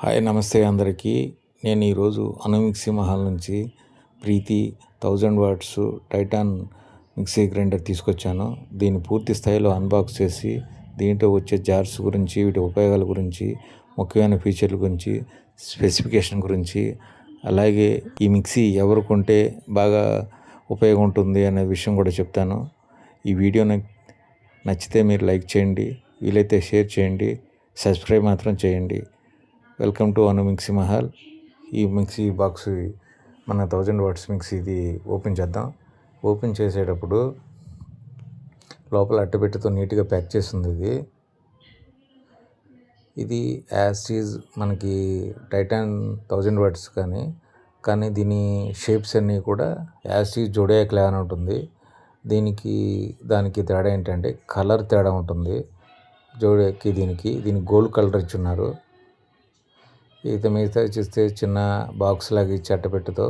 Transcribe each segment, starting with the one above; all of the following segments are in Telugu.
హాయ్ నమస్తే అందరికీ. నేను ఈరోజు అను మిక్సీ మహల్ నుంచి ప్రీతి 1000 వాట్స్ టైటాన్ మిక్సీ గ్రైండర్ తీసుకొచ్చాను. దీన్ని పూర్తి స్థాయిలో అన్బాక్స్ చేసి దీంట్లో వచ్చే జార్స్ గురించి, వీటి ఉపయోగాల గురించి, ముఖ్యమైన ఫీచర్ల గురించి, స్పెసిఫికేషన్ గురించి, అలాగే ఈ మిక్సీ ఎవరు కొంటే బాగా ఉపయోగం ఉంటుంది అనే విషయం కూడా చెప్తాను. ఈ వీడియో నచ్చితే మీరు లైక్ చేయండి, వీలైతే షేర్ చేయండి, సబ్స్క్రైబ్ మాత్రం చేయండి. Welcome to Anu mixie Mahal. ఈ మిక్సీ బాక్స్ మన 1000 వాట్స్ మిక్సీ ఇది ఓపెన్ చేద్దాం. ఓపెన్ చేసేటప్పుడు లోపల అట్టపెట్టెతో నీట్గా ప్యాక్ చేస్తుంది. ఇది యాజ్ ఈజ్ మనకి టైటాన్ 1000 వాట్స్ కానీ దీని షేప్స్ అన్నీ కూడా యాజ్ ఈజ్ జోడియాక్ లాగానే ఉంటుంది. దానికి తేడా ఏంటంటే కలర్ తేడా ఉంటుంది. జోడియాక్కి దీనికి గోల్డ్ కలర్ ఇచ్చున్నారు. మిగతా చూస్తే చిన్న బాక్స్ లాగా ఇచ్చి అట్టపెట్టెతో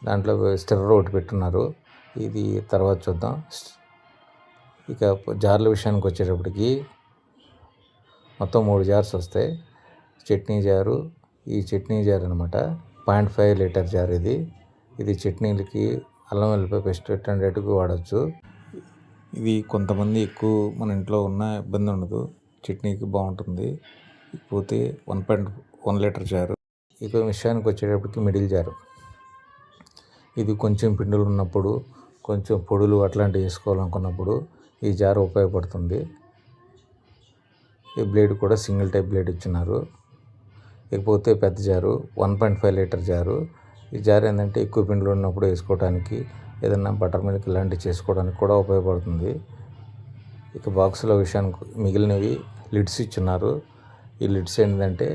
దాంట్లో స్టిర్రర్ ఒకటి పెట్టున్నారు. ఇది తర్వాత చూద్దాం. ఇక జార్ల విషయానికి వచ్చేటప్పటికి మొత్తం 3 జార్స్ వస్తాయి. చట్నీ జారు, ఈ చట్నీ జార్ అనమాట. 0.5 లీటర్ జార్ ఇది చట్నీలకి, అల్లం వెల్లిపాయ పేస్ట్ ఇట్లాంటికి వాడచ్చు. ఇది కొంతమంది ఎక్కువ మన ఇంట్లో ఉన్న ఇబ్బంది ఉండదు, చట్నీకి బాగుంటుంది. పోతే 1.1 లీటర్ జారు. ఇక విషయానికి వచ్చేటప్పటికి మిడిల్ జారు. ఇది కొంచెం పిండిలు ఉన్నప్పుడు, కొంచెం పొడులు అట్లాంటివి వేసుకోవాలనుకున్నప్పుడు ఈ జారు ఉపయోగపడుతుంది. ఈ బ్లేడ్ కూడా సింగిల్ టైప్ బ్లేడ్ ఇచ్చున్నారు. ఇకపోతే పెద్ద జారు 1.5 లీటర్ జారు. ఈ జారు ఏంటంటే ఎక్కువ పిండిలు ఉన్నప్పుడు వేసుకోవడానికి, ఏదన్నా బటర్ మిల్క్ ఇలాంటివి చేసుకోవడానికి కూడా ఉపయోగపడుతుంది. ఇక బాక్సుల విషయానికి మిగిలినవి లిడ్స్ ఇచ్చున్నారు. ఈ లిడ్స్ ఏంటంటే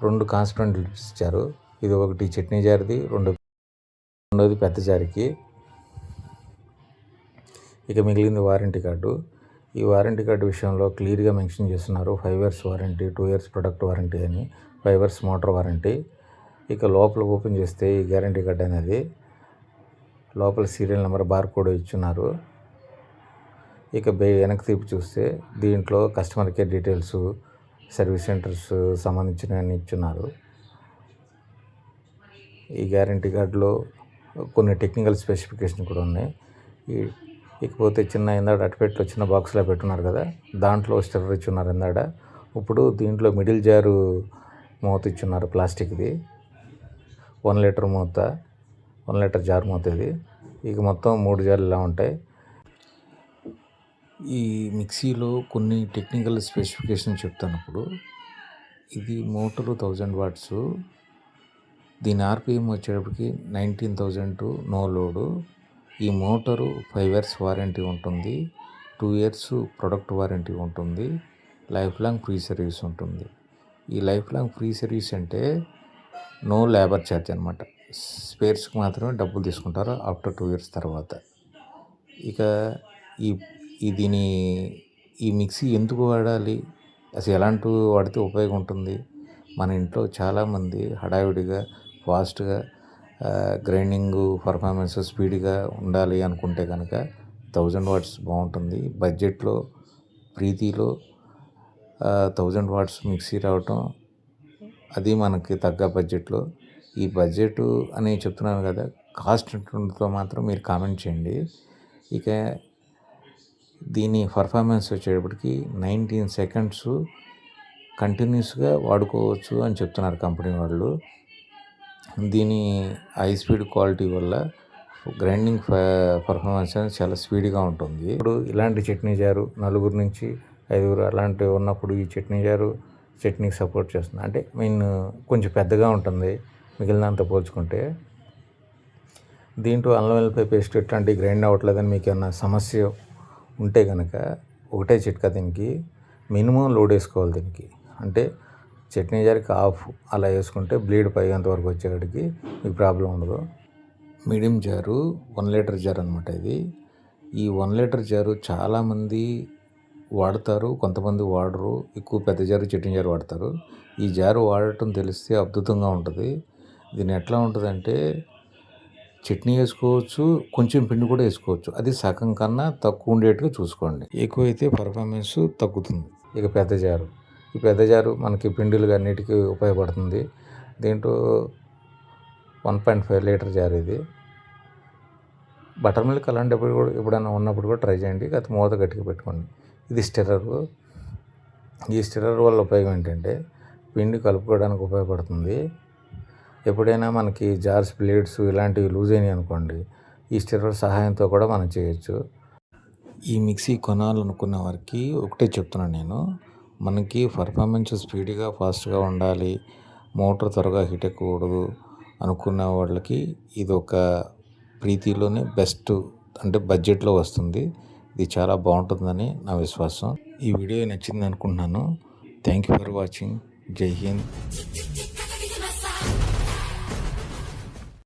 2 కాన్స్టెంట్ లిడ్స్ ఇచ్చారు. ఇది ఒకటి చట్నీ జార్ది, రెండోది పెద్ద జారికి. ఇక మిగిలింది వారంటీ కార్డు. ఈ వారంటీ కార్డు విషయంలో క్లియర్గా మెన్షన్ చేస్తున్నారు. 5 years warranty, 2 years product warranty అని, 5 ఇయర్స్ మోటార్ వారంటీ. ఇక లోపల ఓపెన్ చేస్తే ఈ గ్యారంటీ కార్డు అనేది లోపల సీరియల్ నెంబర్, బార్ కోడ్ ఇచ్చున్నారు. ఇక వెనక్కి తిప్పి చూస్తే దీంట్లో customer care details, service centers సంబంధించినవన్నీ ఇచ్చున్నారు. ఈ గ్యారంటీ కార్డులో కొన్ని టెక్నికల్ స్పెసిఫికేషన్ కూడా ఉన్నాయి. ఇకపోతే చిన్న ఇందాడ అట్టపెట్టెలో చిన్న బాక్స్లో పెట్టున్నారు కదా, దాంట్లో స్టిర్రర్ ఇచ్చున్నారు ఇందాడ. ఇప్పుడు దీంట్లో మిడిల్ జారు మూత ఇచ్చున్నారు, ప్లాస్టిక్ది. 1 లీటర్ మూత, 1 లీటర్ జారు మూత ఇది. ఇక మొత్తం 3 జార్లు ఇలా ఉంటాయి. ఈ మిక్సీలో కొన్ని టెక్నికల్ స్పెసిఫికేషన్ చెప్తాను. ఇది మోటరు 1000 వాట్స్. దీని ఆర్పిఎం వచ్చేటప్పటికి 19,000 నో లోడు. ఈ మోటారు 5 ఇయర్స్ వారంటీ ఉంటుంది, 2 ఇయర్స్ ప్రొడక్ట్ వారంటీ ఉంటుంది, లైఫ్ లాంగ్ ఫ్రీ సర్వీస్ ఉంటుంది. ఈ లైఫ్ లాంగ్ ఫ్రీ సర్వీస్ అంటే నో లేబర్ ఛార్జ్ అనమాట. స్పేర్స్కి మాత్రమే డబ్బులు తీసుకుంటారు ఆఫ్టర్ 2 ఇయర్స్ తర్వాత. ఇక ఈ మిక్సీ ఎందుకు వాడాలి, అసలు ఎలాంటివి వాడితే ఉపయోగం ఉంటుంది? మన ఇంట్లో చాలామంది హడావిడిగా, ఫాస్ట్గా గ్రైండింగ్ పర్ఫార్మెన్స్ స్పీడ్గా ఉండాలి అనుకుంటే కనుక 1000 వాట్స్ బాగుంటుంది. బడ్జెట్లో ప్రీతిలో 1000 వాట్స్ మిక్సీ రావటం, అది మనకి తగ్గ బడ్జెట్లో. ఈ బడ్జెట్ అని చెప్తున్నాను కదా, కాస్ట్ ఎంతో మాత్రం మీరు కామెంట్ చేయండి. ఇక దీని పర్ఫార్మెన్స్ వచ్చేటప్పటికి 19 సెకండ్స్ కంటిన్యూస్గా వాడుకోవచ్చు అని చెప్తున్నారు కంపెనీ వాళ్ళు. దీని హై స్పీడ్ క్వాలిటీ వల్ల గ్రైండింగ్ పర్ఫార్మెన్స్ అనేది చాలా స్పీడ్గా ఉంటుంది. ఇప్పుడు ఇలాంటి చట్నీ జారు 4 నుంచి 5 అలాంటివి ఉన్నప్పుడు ఈ చట్నీ జారు చట్నీకి సపోర్ట్ చేస్తుంది. అంటే కొంచెం పెద్దగా ఉంటుంది మిగిలినంత పోల్చుకుంటే. దీంట్లో అల్లం వెల్లిపాయ పేస్ట్ ఇట్లాంటివి గ్రైండ్ అవ్వట్లేదని మీకు ఏమన్నా సమస్య ఉంటే కనుక ఒకటే చిట్కా, దీనికి మినిమం లోడ్ వేసుకోవాలి. దీనికి అంటే చట్నీ జారికి ఆఫ్ అలా వేసుకుంటే బ్లేడ్ పైగంత వరకు వచ్చేటికి మీకు ప్రాబ్లం ఉండదు. మీడియం జారు 1 లీటర్ జారు అనమాట ఇది. ఈ 1 లీటర్ జారు చాలామంది వాడతారు, కొంతమంది వాడరు. ఎక్కువ పెద్ద జారు, చట్నీ జారు వాడతారు. ఈ జారు వాడటం తెలిస్తే అద్భుతంగా ఉంటుంది. దీన్ని ఎట్లా ఉంటుందంటే చట్నీ వేసుకోవచ్చు, కొంచెం పిండి కూడా వేసుకోవచ్చు. అది సగం కన్నా తక్కువ ఉండేట్టుగా చూసుకోండి. ఎక్కువైతే పర్ఫార్మెన్స్ తగ్గుతుంది. ఇక పెద్ద జారు, ఈ పెద్ద జారు మనకి పిండిలు అన్నిటికీ ఉపయోగపడుతుంది. దీంట్లో 1.5 లీటర్ జార్ ఇది. బటర్ మిల్క్ అలాంటప్పుడు కూడా ఎప్పుడైనా ఉన్నప్పుడు కూడా ట్రై చేయండి. కాకపోతే మూత గట్టిగా పెట్టుకోండి. ఇది స్టిర్రరు. ఈ స్టిర్రర్ వల్ల ఉపయోగం ఏంటంటే పిండి కలుపుకోవడానికి ఉపయోగపడుతుంది. ఎప్పుడైనా మనకి జార్స్ బ్లేడ్స్ ఇలాంటివి లూజ్ అయినాయి అనుకోండి, ఈ స్టిర్రర్ సహాయంతో కూడా మనం చేయొచ్చు. ఈ మిక్సీ కొనాలనుకున్న వారికి ఒకటే చెప్తున్నాను నేను, మనకి పర్ఫార్మెన్స్ స్పీడ్గా ఫాస్ట్గా ఉండాలి, మోటార్ త్వరగా హీట్ ఎక్కకూడదు అనుకున్న వాళ్ళకి ఇది ఒక ప్రీతిలోనే బెస్ట్, అంటే బడ్జెట్లో వస్తుంది. ఇది చాలా బాగుంటుందని నా విశ్వాసం. ఈ వీడియో నచ్చింది అనుకుంటున్నాను. Thank you for watching. జై హింద్.